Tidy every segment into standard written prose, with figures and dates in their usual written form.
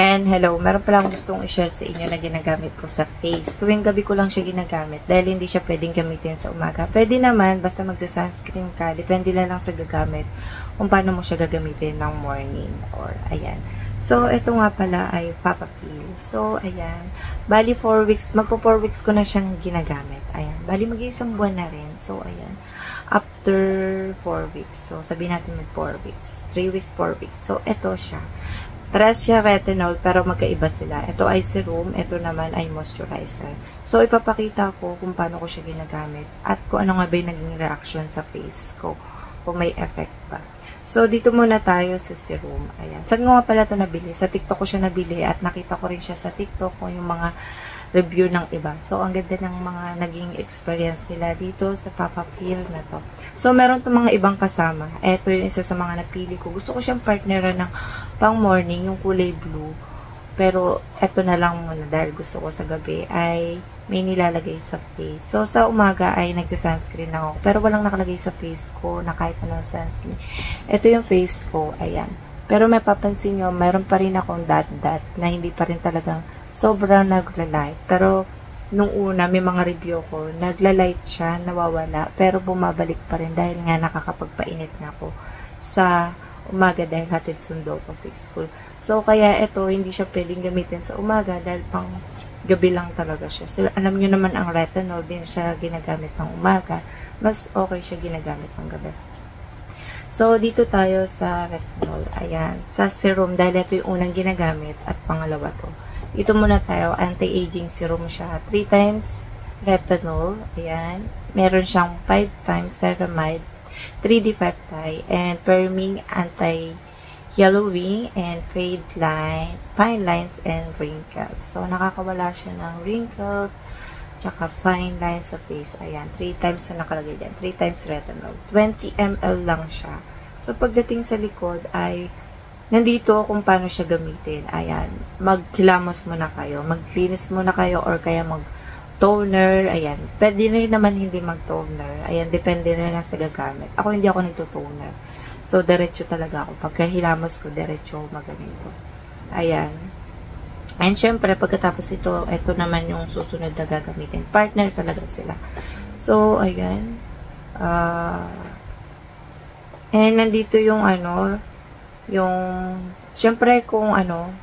And hello, meron pala akong gustong i-share sa inyo na ginagamit ko sa face. Tuwing gabi ko lang siya ginagamit dahil hindi siya pwedeng gamitin sa umaga. Pwede naman, basta magsa-sunscreen ka, depende lang sa gagamit kung paano mo siya gagamitin ng morning or ayan. So, ito nga pala ay Papa Peel. So, ayan. Bali 4 weeks, magpo 4 weeks ko na siyang ginagamit. Ayan. Bali mag-iisang buwan na rin. So, ayan. After 4 weeks. So, sabihin natin mag 4 weeks. 3 weeks, 4 weeks. So, ito siya. Parehas siya retinol, pero magkaiba sila. Ito ay serum, ito naman ay moisturizer. So, ipapakita ko kung paano ko siya ginagamit at kung ano nga ba yung naging reaction sa face ko, kung may effect pa. So, dito muna tayo sa serum. Ayan. Saan nga pala ito nabili? Sa TikTok ko siya nabili at nakita ko rin siya sa TikTok kung yung mga review ng iba. So, ang ganda ng mga naging experience nila dito sa Papa Peel na to. So, meron itong mga ibang kasama. Ito yung isa sa mga napili ko. Gusto ko siyang partneran ng pang morning, yung kulay blue. Pero, ito na lang muna dahil gusto ko sa gabi ay may nilalagay sa face. So, sa umaga ay nagsa-sunscreen lang ako. Pero walang nakalagay sa face ko na kahit anong sunscreen. Ito yung face ko. Ayan. Pero mapapansin nyo, mayroon pa rin akong dot-dot na hindi pa rin talagang sobrang nagla-light. Pero, nung una, may mga review ko, nagla-light siya, nawawala, pero bumabalik pa rin dahil nga nakakapagpainit na ako sa umaga dahil hatid sundo ko sa school. So, kaya ito, hindi siya pwedeng gamitin sa umaga dahil pang gabi lang talaga siya. So, alam nyo naman ang retinol, din siya ginagamit ng umaga. Mas okay siya ginagamit ng gabi. So, dito tayo sa retinol. Ayan, sa serum, dahil ito yung unang ginagamit at pangalawa to. Dito muna tayo, anti-aging serum siya. 3 times retinol. Ayan. Meron siyang 5 times ceramide, 3D peptide, and firming anti-yellowing, and fade line, fine lines, and wrinkles. So, nakakawala siya ng wrinkles, tsaka fine lines sa face. Ayan. 3 times na nakalagay dyan. 3 times retinol. 20 ml lang siya. So, pagdating sa likod ay nandito kung paano siya gamitin. Ayan. Maghilamos muna kayo. Mag-cleanse muna kayo or kaya mag-toner. Ayan. Pwede rin naman hindi mag-toner. Ayan. Depende na lang sa gagamit. Ako hindi ako nagto-toner. So, diretso talaga ako. Pagkahilamos ko, diretso maganito. Ayan. And syempre, pagkatapos ito, ito naman yung susunod na gagamitin. Partner talaga sila. So, ayan. And nandito yung yung, syempre kung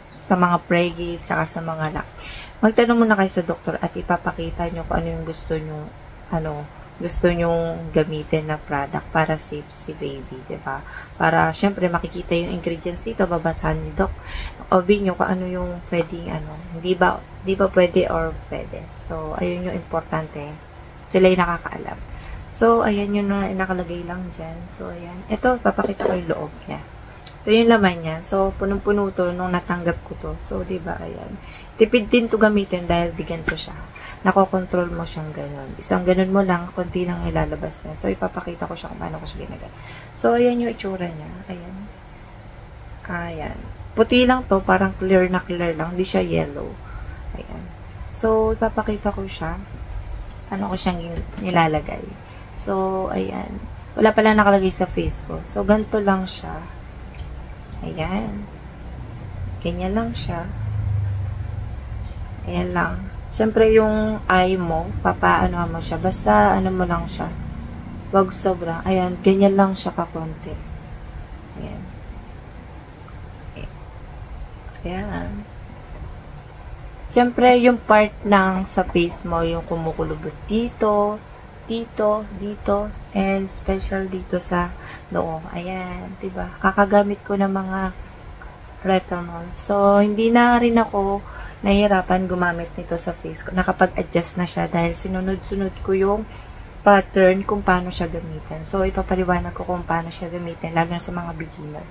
sa mga preggy, tsaka sa mga laki. Magtanong muna kayo sa doktor at ipapakita nyo kung ano yung gusto nyo gamitin na product para safe si baby, diba? Para, syempre, makikita yung ingredients dito, babasahan ni doc. Obi nyo kung ano yung pwedeng, hindi ba pwede or pwede. So, ayun yung importante. Sila yung nakakaalam. So, ayan yun na nakalagay lang dyan. So, ayan. Ito, papakita ko yung loob niya. Ito yung laman niya. So, punong-puno to nung natanggap ko to. So, diba, ayan. Tipid din to gamitin dahil di ganito siya. Nakokontrol mo siyang ganun. Isang ganun mo lang, konti lang ilalabas niya. So, ipapakita ko siya kung paano ko siya ginagamit. So, ayan yung itsura niya. Ayan. Ayan. Puti lang to, parang clear na clear lang. Hindi siya yellow. Ayan. So, ipapakita ko siya. Ano ko siyang nilalagay. So, ayan. Wala pala nakalagay sa face ko. So, ganito lang siya. Ayan. Ganyan lang siya. Ayan lang. Siyempre, yung eye mo, papaano mo siya. Basta, mo lang siya. Wag sobra. Ayan. Ganyan lang siya kakonti. Ayan. Ayan. Siyempre, yung part ng sa face mo, yung kumukulubot dito, dito, and special dito sa noo. Ayan, diba? Kakagamit ko ng mga retinol. So, hindi na rin ako nahihirapan gumamit nito sa face ko. Nakapag-adjust na siya dahil sinunod-sunod ko yung pattern kung paano siya gamitin. So, ipapaliwanag ko kung paano siya gamitin, lalo na sa mga beginner.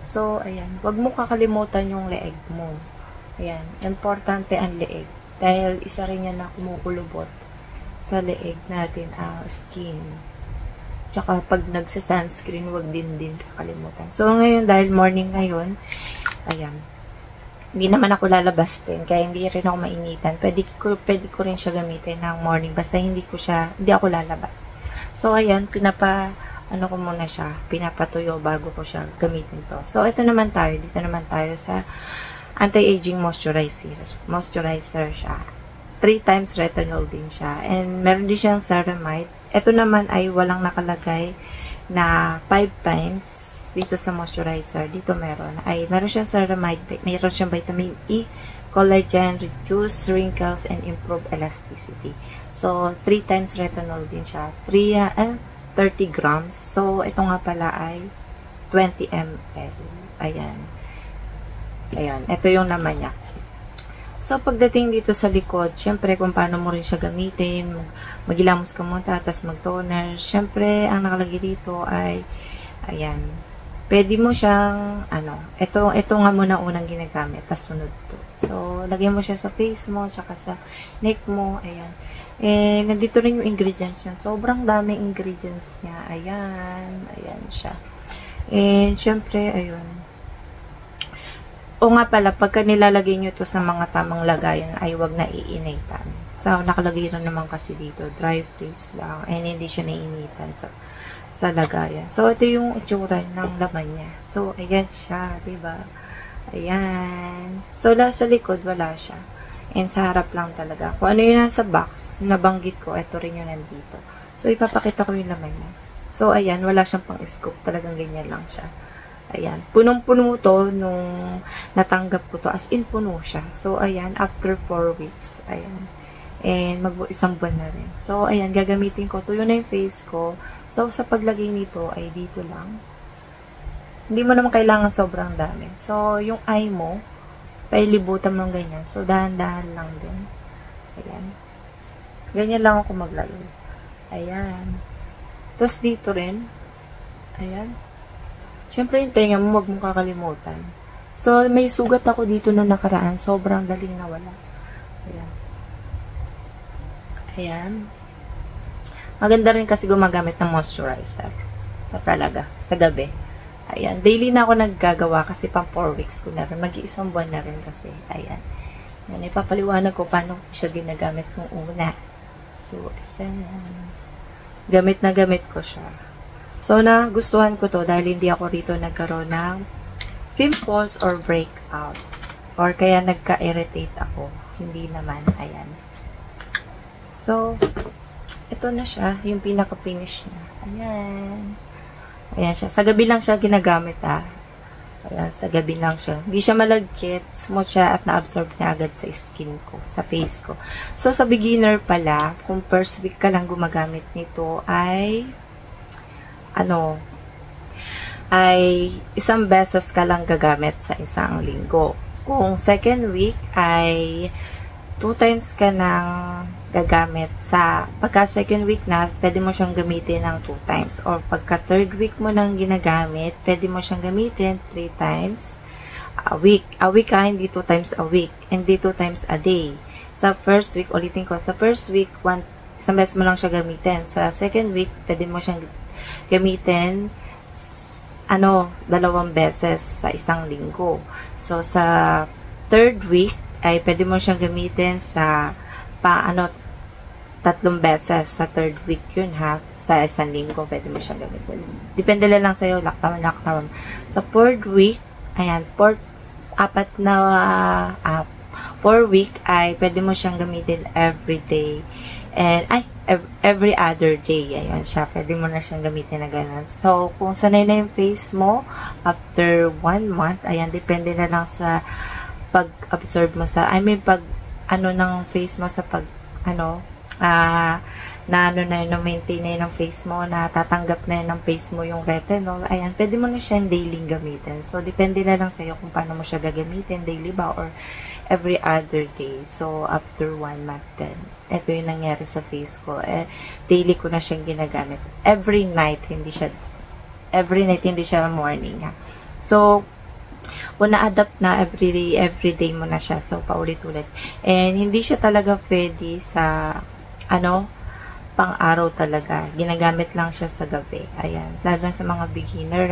So, ayan. Huwag mo kakalimutan yung leeg mo. Ayan. Importante ang leeg. Dahil isa rin yan na kumukulubot sa leeg natin ang skin. Tsaka pag nagsa-sunscreen, wag din kakalimutan. So, ngayon, dahil morning ngayon, ayan, hindi naman ako lalabas din, kaya hindi rin ako mainitan. Pwede ko rin siya gamitin ng morning, basta hindi ako lalabas. So, ayan, ko muna siya, pinapatuyo bago ko siya gamitin to. So, ito naman tayo, dito naman tayo sa anti-aging moisturizer siya. 3 times retinol din siya. And meron din siyang ceramide. Ito naman ay walang nakalagay na 5 times dito sa moisturizer. Dito meron siyang ceramide, meron siyang vitamin E, collagen, reduce wrinkles, and improve elasticity. So, 3 times retinol din siya. 30 grams. So, ito nga pala ay 20 ml. Ayan. Ayan. Ito yung laman niya. So, pagdating dito sa likod, syempre, kung paano mo rin siya gamitin, magilamos ka muna, tapos mag-toner. Syempre, ang nakalagay dito ay, ayan, pwede mo siyang, ito nga muna unang ginagamit, tapos sunod to. So, lagyan mo siya sa face mo, tsaka sa neck mo, ayan. Nandito rin yung ingredients niya. Sobrang daming ingredients niya. Ayan, ayan siya. Syempre, ayun. O nga pala, pagka nilalagay nyo to sa mga tamang lagayan, ay wag na iinitan. So, nakalagay rin naman kasi dito, dry freeze lang, and hindi siya naiinitan sa lagayan. So, ito yung itsura ng laman niya. So, ayan siya, diba? Ayan. So, sa likod, wala siya. And sa harap lang talaga. Kung ano yung nasa box, nabanggit ko, ito rin yung nandito. So, ipapakita ko yung laman niya. So, ayan, wala siyang pang-scoop. Talagang ganyan lang siya. Ayan. Punong-puno to nung natanggap ko to. As in, puno siya. So, ayan, after 4 weeks. Ayan. And, isang buwan na rin. So, ayan, gagamitin ko. Tuyo na yung face ko. So, sa paglagay nito ay dito lang. Hindi mo naman kailangan sobrang dami. So, yung eye mo, pailibutan mo ganyan. So, dahan-dahan lang din. Ayan. Ganyan lang ako maglagay. Ayan. Tapos, dito rin. Ayan. Siyempre, yung tenga mo, huwag mong kakalimutan. So, may sugat ako dito nung nakaraan. Sobrang daling nawala. Ayan. Ayan. Maganda rin kasi gumagamit ng moisturizer. Talaga. Sa gabi. Ayan. Daily na ako naggagawa kasi pang 4 weeks ko na rin. Mag-iisang buwan na rin kasi. Ayan. Ayan. Ipapaliwanag ko paano siya ginagamit nung una. So, ayan. Gamit na gamit ko siya. So, nagustuhan ko to dahil hindi ako rito nagkaroon ng pimples or breakout. Or kaya nagka-irritate ako. Hindi naman. Ayan. So, ito na siya. Yung pinaka-finish niya. Ayan. Ayan siya. Sa gabi lang siya ginagamit, Ayan, sa gabi lang siya. Hindi siya malagkit. Smooth siya at na-absorb niya agad sa skin ko. Sa face ko. So, sa beginner pala, kung first week ka lang gumagamit nito, ay isang beses ka lang gagamit sa isang linggo. Kung second week ay 2 times ka nang gagamit pagka second week na, pwede mo siyang gamitin ng 2 times. Or pagka third week mo nang ginagamit, pwede mo siyang gamitin 3 times a week. A week hindi 2 times a week. Hindi 2 times a day. Sa first week, ulitin ko, sa first week, isang beses mo lang siya gamitin. Sa second week, pwede mo siyang gamitin 2 beses sa isang linggo. So, sa third week, ay pwede mo siyang gamitin sa 3 beses sa third week yun sa isang linggo pwede mo siyang gamitin. Depende lang sa'yo, lockdown. Sa fourth week, ayan, 4 week ay pwede mo siyang gamitin every day. And, every other day. Ayan siya. Pwede mo na siyang gamitin na gano'n. So, kung sanay na yung face mo, after 1 month, ayan, depende na lang sa pag-absorb mo ng face mo sa maintain na yun ng face mo, na tatanggap na yun ng face mo yung retinol, ayan, pwede mo na siyang daily gamitin. So, depende na lang sa'yo kung paano mo siya gagamitin, daily ba, or every other day. So, after 1 month then, ito yung nangyari sa face ko. Daily ko na siyang ginagamit. Every night, hindi siya morning, So, kung na-adapt na, every day mo na siya. So, paulit-ulit. And, hindi siya talaga pwede sa, pang-araw talaga. Ginagamit lang siya sa gabi. Ayan. Lalo sa mga beginner,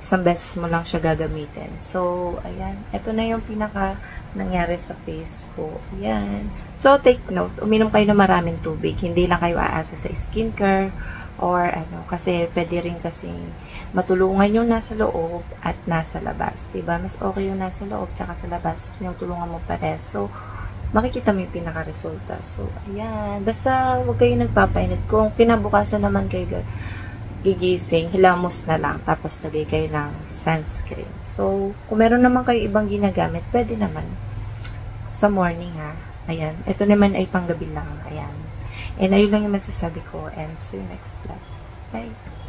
isang beses mo lang siya gagamitin. So, ayan. Ito na yung pinaka nangyari sa face ko. Ayan. So, take note. Uminom kayo ng maraming tubig. Hindi lang kayo aasa sa skincare Or ano, kasi pwede rin kasi matulungan yung nasa loob at nasa labas. Diba? Mas okay yung nasa loob tsaka sa labas. Tinutulungan mo pares. So, makikita mo yung pinaka-resulta. So, ayan. Basta, huwag kayo nagpapainit. Kung kinabukasan naman kayo gigising, hilamos na lang. Tapos, lagay kayo ng sunscreen. So, kung meron naman kayo ibang ginagamit, pwede naman. Sa morning, ha. Ayan. Ito naman ay panggabi lang. Ayan. And ayun lang yung masasabi ko. And see you next vlog. Bye!